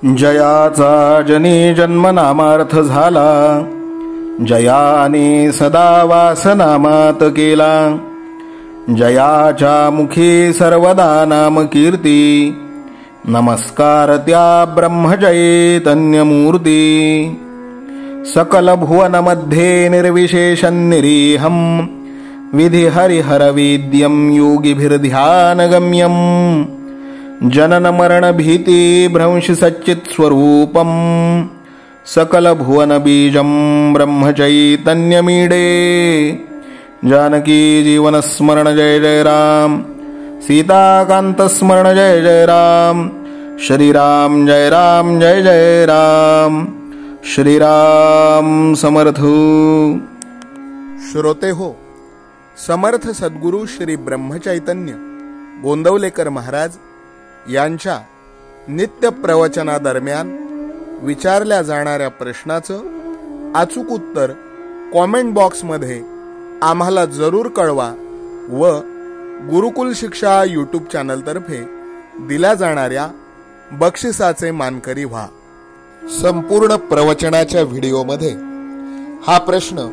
जयाचा जनी जन्मनामार्थ झाला, जयाने सदा वासनामात केला. जयाच्या मुखी सर्वदा नाम कीर्ती, नमस्कार त्या ब्रह्मचैतन्यमूर्ती. सकल भुवनमध्ये निर्विशेषं निरीहं, विधि हरिहरवेद्यं योगिभिर्ध्यानगम्यं. जनन मरण भीति भ्रंश सच्चित् स्वरूपं, सकल भुवन बीजं ब्रह्मचैतन्यमीडे. जानकी जीवन स्मरण जय जय राम, सीताकांत स्मरण जय जय राम. श्रीराम जय राम जय जय राम. श्रीराम समर्थ. श्रोते हो, समर्थ सद्गुरु श्री ब्रह्मचैतन्य गोंदवलेकर महाराज यांच्या नित्य प्रवचनादरम्यान विचारल्या जाणाऱ्या प्रश्नाचं अचूक उत्तर कॉमेंट बॉक्समध्ये आम्हाला जरूर कळवा व गुरुकुल शिक्षा यूट्यूब चॅनलतर्फे दिल्या जाणाऱ्या बक्षिसाचे मानकरी व्हा. संपूर्ण प्रवचनाच्या व्हिडिओमध्ये हा प्रश्न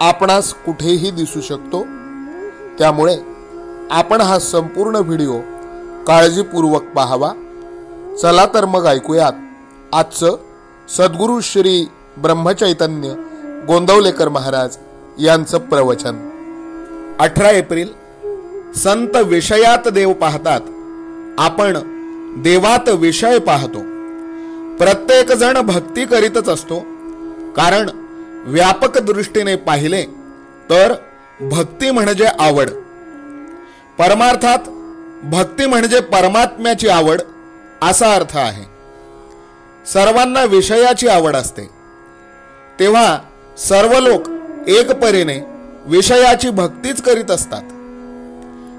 आपणास कुठेही दिसू शकतो, त्यामुळे आपण हा संपूर्ण व्हिडिओ काळजीपूर्वक पाहावा. चला तर मग ऐकूयात आजचं सद्गुरु श्री ब्रह्मचैतन्य गोंदवलेकर महाराज यांचं प्रवचन. 18 एप्रिल. संत विषयात देव पाहतात, आपण देवात विषय पाहतो. प्रत्येक जण भक्ती करीतच असतो, कारण व्यापक दृष्टीने पाहिले तर भक्ती म्हणजे आवड. परमार्थात भक्ती म्हणजे परमात्म्याची आवड असा अर्थ आहे. सर्वांना विषयाची आवड असते, तेव्हा सर्व लोक एकपरीने विषयाची भक्तीच करीत असतात.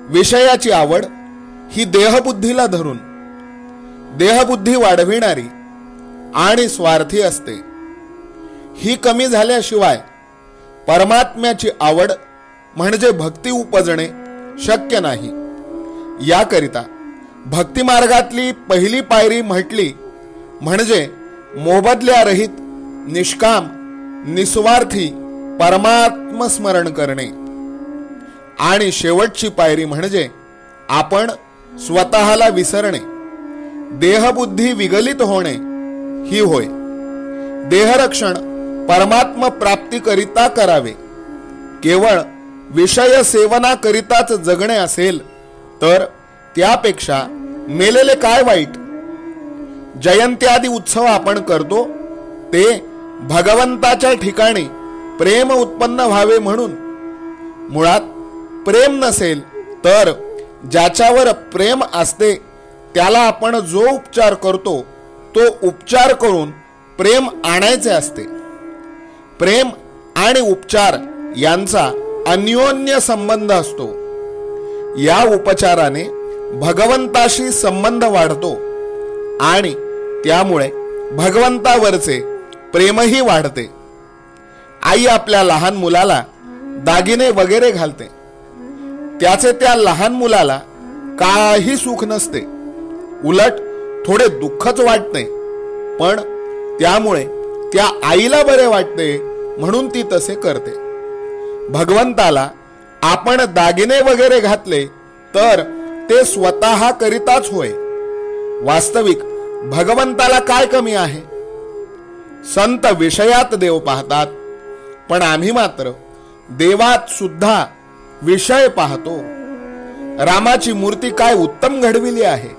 विषयाची आवड ही देहबुद्धीला धरून देहबुद्धी वाढविणारी आणि स्वार्थी असते. ही कमी झाल्याशिवाय परमात्म्याची आवड म्हणजे भक्ती उपजणे शक्य नाही. याकरिता भक्ती मार्गातली पहिली पायरी म्हटली म्हणजे मोबदल्यारहित निष्काम निस्वार्थी परमात्म स्मरण करणे, आणि शेवटची पायरी म्हणजे आपण स्वतःला विसरणे, देहबुद्धी विगलित होणे ही होय. देहरक्षण परमात्म प्राप्तीकरिता करावे. केवळ विषय सेवना करिताच जगणे असेल तर त्यापेक्षा मेलेले काय वाईट. जयंत्यादी उत्सव आपण करतो ते भगवंताच्या ठिकाणी प्रेम उत्पन्न व्हावे म्हणून. मुळात प्रेम नसेल तर ज्याच्यावर प्रेम असते त्याला आपण जो उपचार करतो तो उपचार करून प्रेम आणायचे असते. प्रेम आणि उपचार यांचा अन्योन्य संबंध असतो. या उपचाराने भगवंताशी संबंध वाढतो आणि त्यामुळे भगवंतावरचे प्रेमही वाढते. आई आपल्या लहान मुलाला दागिने वगैरे घालते, त्याचे त्या लहान मुलाला काही सुख नसते, उलट थोडे दुःखच वाटते. पण त्यामुळे त्या आईला बरे वाटते म्हणून ती तसे करते. भगवंताला आपण दागिने वगैरे घातले तर ते स्वतः करिताच होय. वास्तविक भगवंताला काय कमी आहे. संत विषयात देव पाहतात, पण आम्ही मात्र देवात सुद्धा विषय पाहतो. रामाची मूर्ती काय उत्तम घडविली आहे,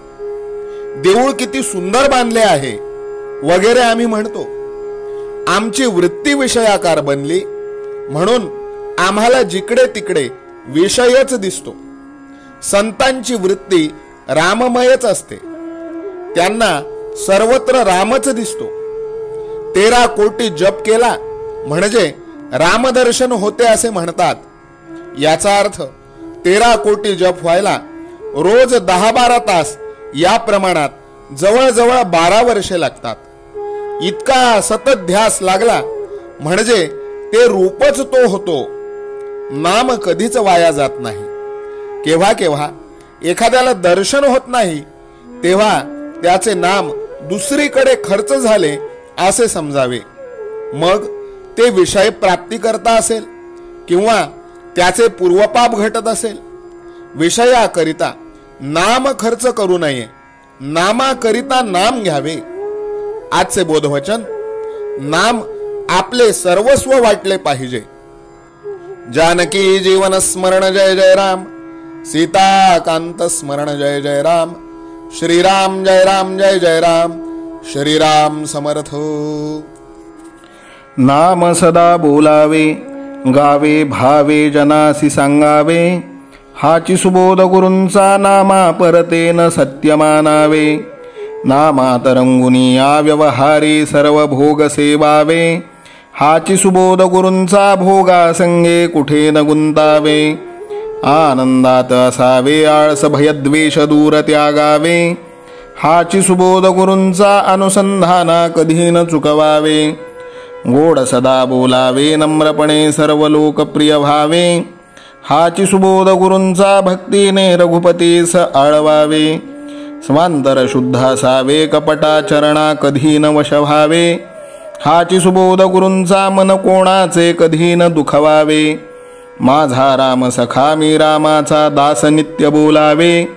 देऊळ किती सुंदर बांधले आहे वगैरे आम्ही म्हणतो. आमची वृत्ती विषयाकार बनली म्हणून आम्हाला जिकडे तिकडे विषयच दिसतो. संतांची वृत्ती राममयच असते, त्यांना सर्वत्र रामच दिसतो. 13 कोटी जप केला म्हणजे रामदर्शन होते असे म्हणतात. याचा अर्थ 13 कोटी जप व्हायला रोज 10-12 तास या प्रमाणात जवळजवळ 12 वर्षे लागतात. इतका सतत ध्यास लागला म्हणजे ते रूपच तो होतो. नाम कधीच वाया जात नाही. केव्हा केव्हा एखाद्याला दर्शन होत नाही तेव्हा त्याचे नाम दुसरीकडे खर्च झाले असे समजावे. मग ते विषय प्राप्ती करता असेल किंवा त्याचे पूर्वपाप घटत असेल. विषयाकरिता नाम खर्च करू नये, नामाकरिता नाम घ्यावे. आजचे बोधवचन, नाम आपले सर्वस्व वाटले पाहिजे. जानकी जीवन स्मरण जय जय राम, सीताकांत स्मरण जय जय राम. श्रीराम जय राम जय जय राम, श्रीराम समर्थ. नाम सदा बोलावे, गावे भावे जनासी सांगावे. हाची सुबोध गुरूंचा, नामा परतेन सत्य मानावे. नामात रंगुनी व्यवहारी सर्व भोग सेवावे. हाची सुबोध गुरूंचा, भोगा संगे कुठे न गुंतावे. आनंदात असावे, आळस भयद्वेष दूर त्यागावे. हाची सुबोध गुरूंचा, अनुसंधाना कधी न चुकवावे. गोड सदा बोलावे, नम्रपणे सर्व लोकप्रिय व्हावे. हाची सुबोध गुरूंचा, भक्तीने रघुपतीस आळवावे. स्वांतर शुद्ध असावे, कपटाचरणा कधी न वश व्हावे. हाची सुबोध गुरूंचा, मन कोणाचे कधी न दुखवावे. माझा राम सखा, मी रामाचा दास नित्य बोलावे.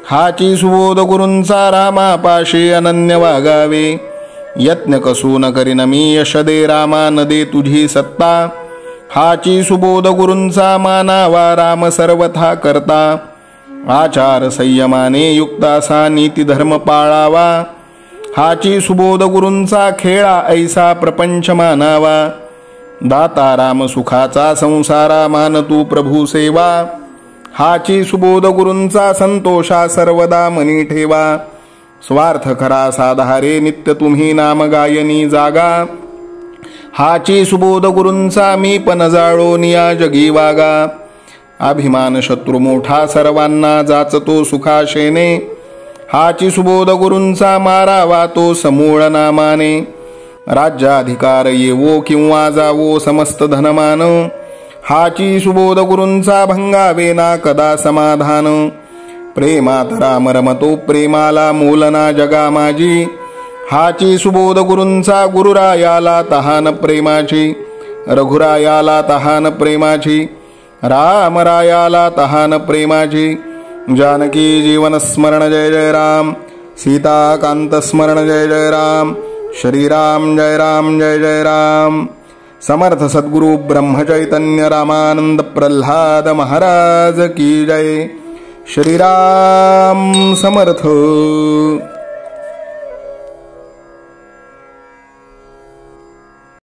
हाची सुबोध गुरूंचा, रामापाशी अनन्य वागावे. यत्न कसू न करीन मी, यश दे रामा न दे तुझी सत्ता. हाची सुबोध गुरूंचा, मानावा राम सर्वथा करता. आचार संयमाने युक्त असा, नीती धर्म पाळावा. हाची सुबोध गुरूंचा, खेळा ऐसा प्रपंच मानावा. दाता राम सुखाचा, संसारा मान तू प्रभू सेवा. हाची सुबोध गुरूंचा, संतोषा सर्वदा मनी ठेवा. स्वार्थ खरा साधारे, नित्य तुम्ही नाम गायनी जागा. हाची सुबोध गुरूंचा, मी पण जाळो निया जगी वागा. अभिमान शत्रू मोठा, सर्वांना जाचतो सुखाशेने. हाची सुबोध गुरूंचा, मारावा तो समूळ नामाने. राज्याधिकार येवो किंवा जावो समस्त धनमान. हाची सुबोध गुरूंचा, भंगावे ना कदा समाधान. प्रेमात राम रमतो, प्रेमाला मोलना जगा माझी. हाची सुबोध गुरूंचा, गुरुरायाला तहान प्रेमाची. रघुरायाला तहान प्रेमाची, रामरायाला तहान प्रेमाची. जानकी जीवन स्मरण जय जय राम, सीताकांत स्मरण जय जय राम. श्रीराम जय राम जय जय राम. समर्थ सद्गुरु ब्रह्मचैतन्य रामानंद प्रल्हाद महाराज की जय. श्रीराम समर्थ.